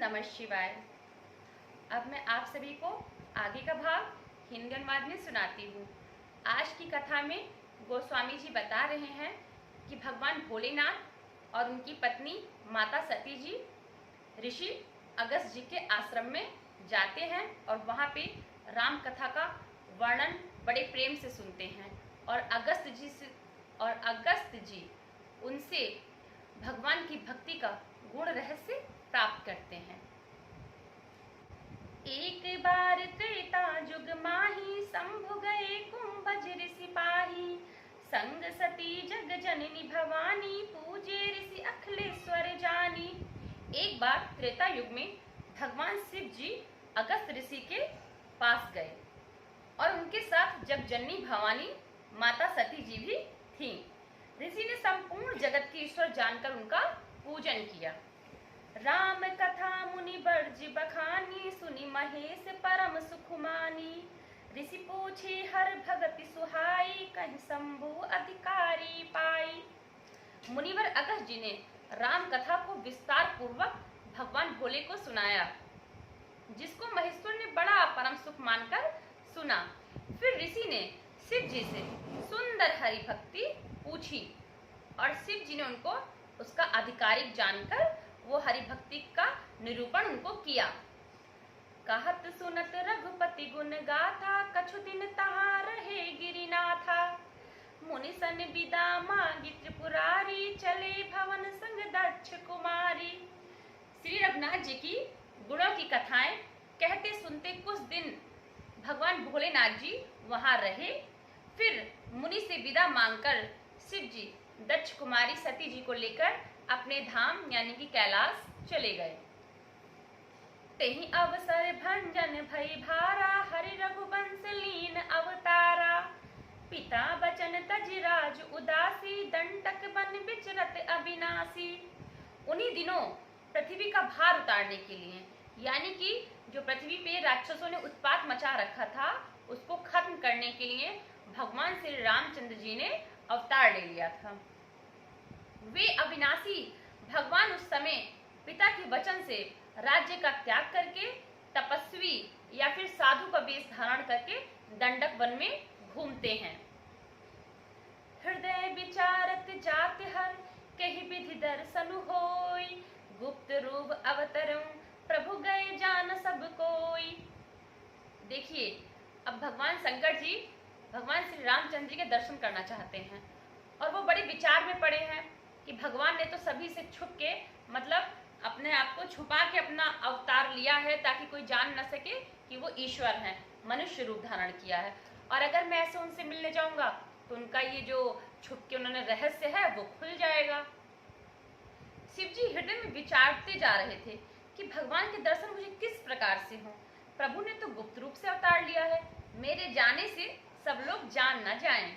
नमः शिवाय। अब मैं आप सभी को आगे का भाग हिंदी अनुवाद में सुनाती हूँ। आज की कथा में गोस्वामी जी बता रहे हैं कि भगवान भोलेनाथ और उनकी पत्नी माता सती जी ऋषि अगस्त जी के आश्रम में जाते हैं और वहाँ पे राम कथा का वर्णन बड़े प्रेम से सुनते हैं और अगस्त जी उनसे भगवान की भक्ति का गुण रहस्य प्राप्त करते हैं। एक बार त्रेता युग माही शंभु गए कुंभज ऋषि पाही संग सती जग जननी भवानी पूजे ऋषि अखिलेश्वर जानी। एक बार त्रेता युग में भगवान शिव जी अगस्त ऋषि के पास गए और उनके साथ जग जननी भवानी माता सती जी भी थीं। ऋषि ने संपूर्ण जगत के ईश्वर जानकर उनका पूजन किया। राम कथा मुनि बर्ज बखानी सुनी महेश परम सुखमानी। ऋषि पूछे हर भगति सुहाई कहीं शंभु अधिकारी पाई। मुनिवर अगस्त जी ने राम कथा को विस्तार पूर्वक भगवान भोले को सुनाया, जिसको महेश्वर ने बड़ा परम सुख मानकर सुना। फिर ऋषि ने शिव जी से सुंदर हरि भक्ति पूछी और शिव जी ने उनको उसका आधिकारिक जानकर वो हरि भक्ति का निरूपण उनको किया। कहत सुनत रघुपति गुण गाथा कछु दिन तहाँ रहे गिरिनाथा। मुनि सन विदा मांगी त्रिपुरारी चले भवन संग दक्ष कुमारी। श्री रघुनाथ जी की गुणों की कथाएं कहते सुनते कुछ दिन भगवान भोलेनाथ जी वहां रहे। फिर मुनि से विदा मांगकर शिव जी दक्ष कुमारी सती जी को लेकर अपने धाम यानी कि कैलाश चले गए। तेहि अवसर भंजन भई भारा हरि रघुवंश लीन अवतारा। पिता बचन तज राज उदासी दंडक बन विचरत अविनाशी। उन्हीं दिनों पृथ्वी का भार उतारने के लिए यानी कि जो पृथ्वी पे राक्षसों ने उत्पात मचा रखा था उसको खत्म करने के लिए भगवान श्री रामचंद्र जी ने अवतार ले लिया था। वे अविनाशी भगवान उस समय पिता के वचन से राज्य का त्याग करके तपस्वी या फिर साधु का वेश धारण करके दंडक वन में घूमते हैं। हृदय विचारत जाति हर कही विधि दर्शन होई। गुप्त रूप अवतरऊं प्रभु गए जान सब कोई। देखिए, अब भगवान शंकर जी भगवान श्री रामचंद्र जी के दर्शन करना चाहते हैं और वो बड़े विचार में पड़े हैं कि भगवान ने तो सभी से छुप के मतलब अपने आप को छुपा के अपना अवतार लिया है ताकि कोई जान न सके कि वो ईश्वर हैं, मनुष्य रूप धारण किया है। और अगर मैं ऐसे उनसे मिलने जाऊंगा तो उनका ये जो छुप के उन्होंने रहस्य है वो खुल जाएगा। शिव जी हृदय में विचारते जा रहे थे कि भगवान के दर्शन मुझे किस प्रकार से हो। प्रभु ने तो गुप्त रूप से अवतार लिया है, मेरे जाने से सब लोग जान न जाएं।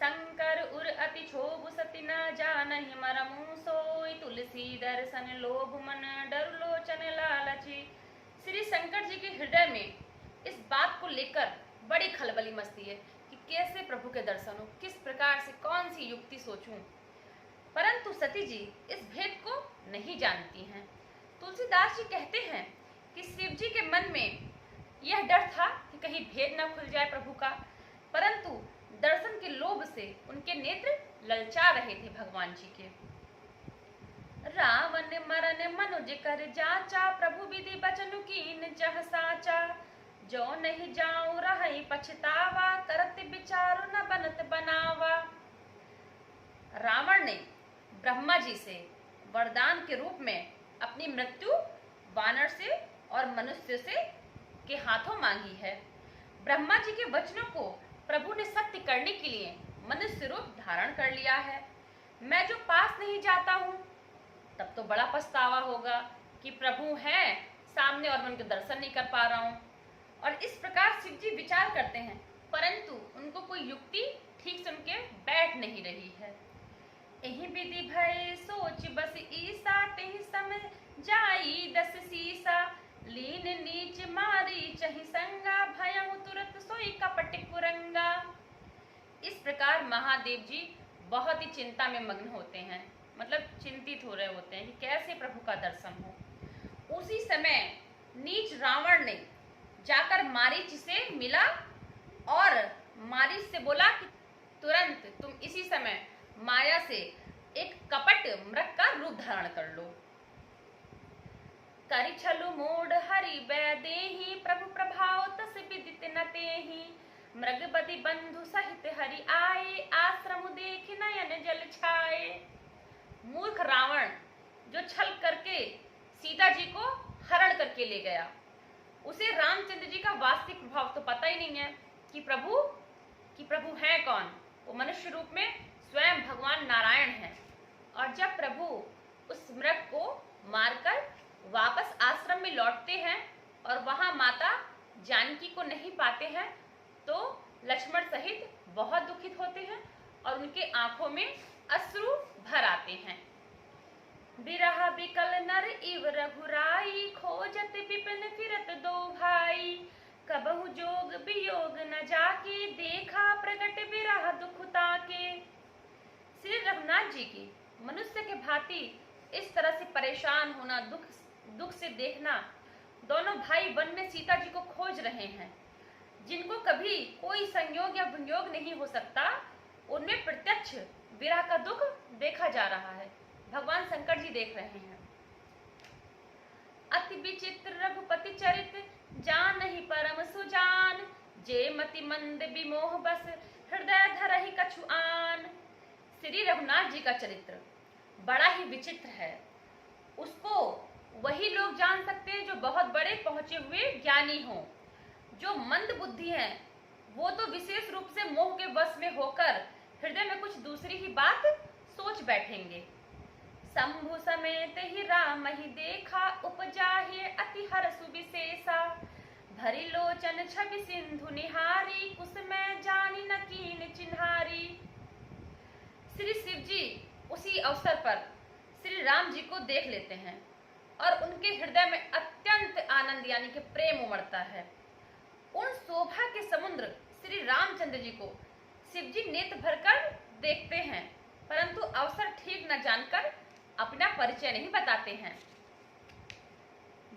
शंकर उर अति क्षोभ सति न जानहि मरमु सोई। तुलसी दर्शन लोभ मन डर लोचन लालची। श्री शंकर जी के हृदय में इस बात को लेकर बड़ी खलबली मचती है कि कैसे प्रभु के दर्शन हो, किस प्रकार से कौन सी युक्ति सोचूं। परंतु सती जी इस भेद को नहीं जानती हैं। तुलसीदास जी कहते हैं कि शिव जी के मन में यह डर था कि कहीं भेद न खुल जाए प्रभु का, परंतु दर्शन के लोभ से उनके नेत्र ललचा रहे थे भगवान जी के। रावण मरन मनुज कर जाचा प्रभु विधि बचन कीन जह साचा। जो नहीं जाऊं रही पछतावा करत विचार न बनत बनावा। रावण ने ब्रह्मा जी से वरदान के रूप में अपनी मृत्यु वानर से और मनुष्य से के हाथों मांगी है। ब्रह्मा जी के वचनों को प्रभु ने सत्य करने के लिए मनुष्य रूप धारण कर लिया है। मैं जो पास नहीं जाता हूँ तब तो बड़ा पछतावा होगा कि प्रभु हैं सामने और मैं उनके दर्शन नहीं कर पा रहा हूँ। और इस प्रकार शिव जी विचार करते हैं, परंतु उनको कोई युक्ति ठीक से उनके बैठ नहीं रही है। यही विधि भय सोच बस ईसा तेहि समय जाई दस सीसा। लीन नीच मारी चहि संगा भयहु तुरत सोई कपट कुरंगा। इस प्रकार महादेव जी बहुत ही चिंता में मग्न होते हैं, मतलब चिंतित हो रहे होते हैं कि कैसे प्रभु का दर्शन हो। उसी समय नीच रावण ने जाकर मारीच से मिला और मारीच से बोला कि तुरंत तुम इसी समय माया से एक कपट मृग का रूप धारण कर लो। करि छलु मोड़ हरि बैदेहि, प्रभु प्रभाव तस विदित न तेहि। मृग बदि बंधु सहित हरि आए, आश्रम देख नयन जल छाए। मूर्ख रावण जो छल करके सीता जी को हरण करके ले गया, उसे रामचंद्र जी का वास्तविक प्रभाव तो पता ही नहीं है कि प्रभु है कौन। वो मनुष्य रूप में स्वयं भगवान नारायण हैं। और जब प्रभु उस मृग को मारकर वापस आश्रम में लौटते हैं और वहां माता जानकी को नहीं पाते हैं, तो लक्ष्मण सहित बहुत दुखित होते हैं और उनके आंखों में अश्रु भर आते हैं। बिरह बिकल नर इव रघुराई, खोजत विपिन फिरत दो भाई। कबहु जोग वियोग न जाके, देखा प्रगट बिरह दुख ताके। श्री रघुनाथ जी की मनुष्य के भांति इस तरह से परेशान होना, दुख से देखना। दोनों भाई वन में सीता जी को खोज रहे हैं, जिनको कभी कोई संयोग या वियोग नहीं हो सकता, उनमें प्रत्यक्ष विरह का दुख देखा जा रहा है। भगवान शंकर जी देख रहे हैं। अति विचित्र रघुपति चरित, जान नहीं परम सुजान। जे मति मंद विमोह बस, हृदय धरहि कछु आन। श्री रघुनाथ जी का चरित्र बड़ा ही विचित्र है। उसको वही लोग जान सकते हैं जो बहुत बड़े पहुंचे हुए ज्ञानी हों। जो मंद बुद्धि हैं, वो तो विशेष रूप से मोह के वश में होकर हृदय में कुछ दूसरी ही बात सोच बैठेंगे। शंभु समेत ही राम ही देखा, उपजाहे अति हरसु विशेषा। भरी लोचन छवि सिंधु निहारी, कुसुमै जानी न कीन चिन्हारी। श्री शिव जी उसी अवसर पर श्री राम जी को देख लेते हैं और उनके हृदय में अत्यंत आनंद यानी कि प्रेम उमड़ता है। उन शोभा के समुद्र श्री रामचंद्र जी को शिव जी नेत्र भरकर देखते हैं, परंतु अवसर ठीक न जानकर अपना परिचय नहीं बताते हैं।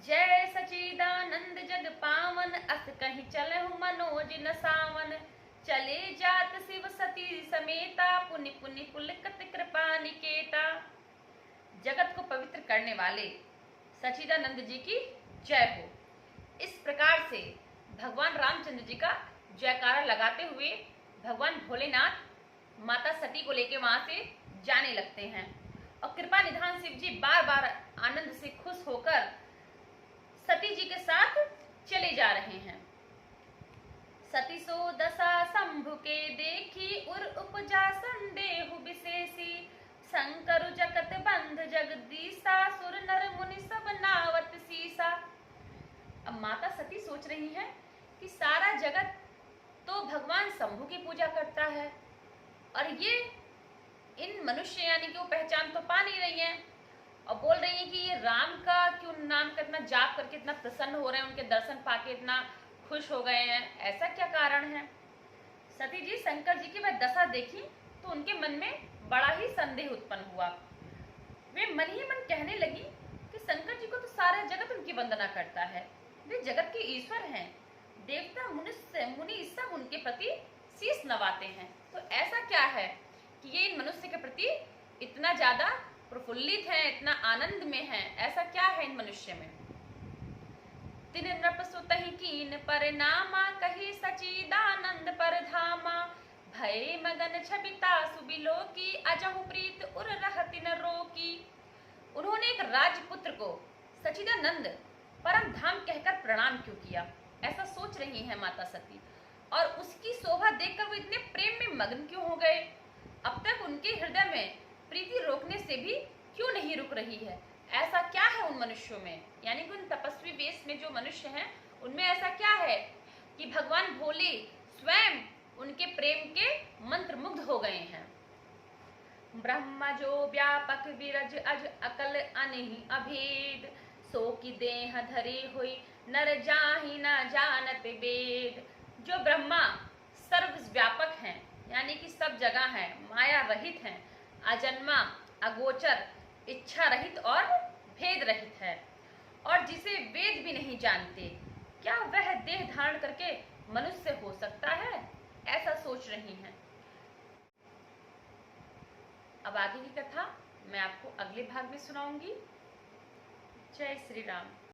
जय सचिदानंद जग पावन, अस कहीं चलहु मनोज न सावन। चले जात शिव सती समेता, पुनि पुनि पुलकत कृपा निकेता। जगत को पवित्र करने वाले सचिदानंद जी की जय हो। इस प्रकार से भगवान रामचंद्र जी का जयकारा लगाते हुए भगवान भोलेनाथ माता सती को लेकर वहां से जाने लगते हैं और कृपा निधान शिव जी बार बार आनंद से खुश होकर सती जी के साथ चले जा रहे हैं। सती सो दशा शंभु के देखी, उर उपजा संदेहु विशेषी। शंकर जगत बंध जगदीशा, सुर नर मुनि सब नावत सीसा। अब माता सती सोच रही हैं कि सारा जगत तो भगवान शंभु की पूजा करता है और ये इन मनुष्य यानी कि वो पहचान तो पा नहीं रही हैं और बोल रही हैं कि ये राम का क्यों नाम का इतना जाप करके इतना प्रसन्न हो रहे हैं, उनके दर्शन पाके इतना खुश हो गए हैं, ऐसा क्या कारण है। सती जी शंकर जी की वह दशा देखी तो उनके मन में बड़ा ही संदेह उत्पन्न हुआ। वे मन ही मन कहने लगी कि शंकर जी को तो सारा जगत उनकी वंदना करता है, वे जगत के ईश्वर हैं, देवता मुनि सब उनके प्रति शीश नवाते हैं, तो ऐसा क्या है कि ये इन मनुष्य के प्रति इतना ज्यादा प्रफुल्लित है, इतना आनंद में है, ऐसा क्या है इन मनुष्य में। तिन नृप सुतहि कीन परिणामा, कही सचिदानंद पर धामा। भय मगन छबिता सुबिलो की, अजहु प्रीत उर रहति न रोकी। उन्होंने एक राजपुत्र को सचिदानंद परम धाम कहकर प्रणाम क्यों किया, ऐसा सोच रही है माता सती। और उसकी शोभा देखकर वो इतने प्रेम में मग्न क्यों हो गए। अब तक उनके हृदय में प्रीति रोकने से भी क्यों नहीं रुक रही है, ऐसा क्या है उन मनुष्यों में, यानी कि उन तपस्वी वेश में जो मनुष्य हैं उनमें ऐसा क्या है कि भगवान भोले स्वयं उनके प्रेम के मंत्र मुग्ध हो गए हैं। ब्रह्मा जो व्यापक विरज अज अकल अनहि अभेद, सो की देह धरी हुई नर जाहि न जानत वेद। जो ब्रह्मा सर्वव्यापक हैं यानी कि सब जगह हैं, माया रहित हैं, अजन्मा अगोचर इच्छा रहित और भेद रहित है, और जिसे वेद भी नहीं जानते, क्या वह देह धारण करके मनुष्य हो सकता है? ऐसा सोच रही हैं। अब आगे की कथा मैं आपको अगले भाग में सुनाऊंगी। जय श्री राम।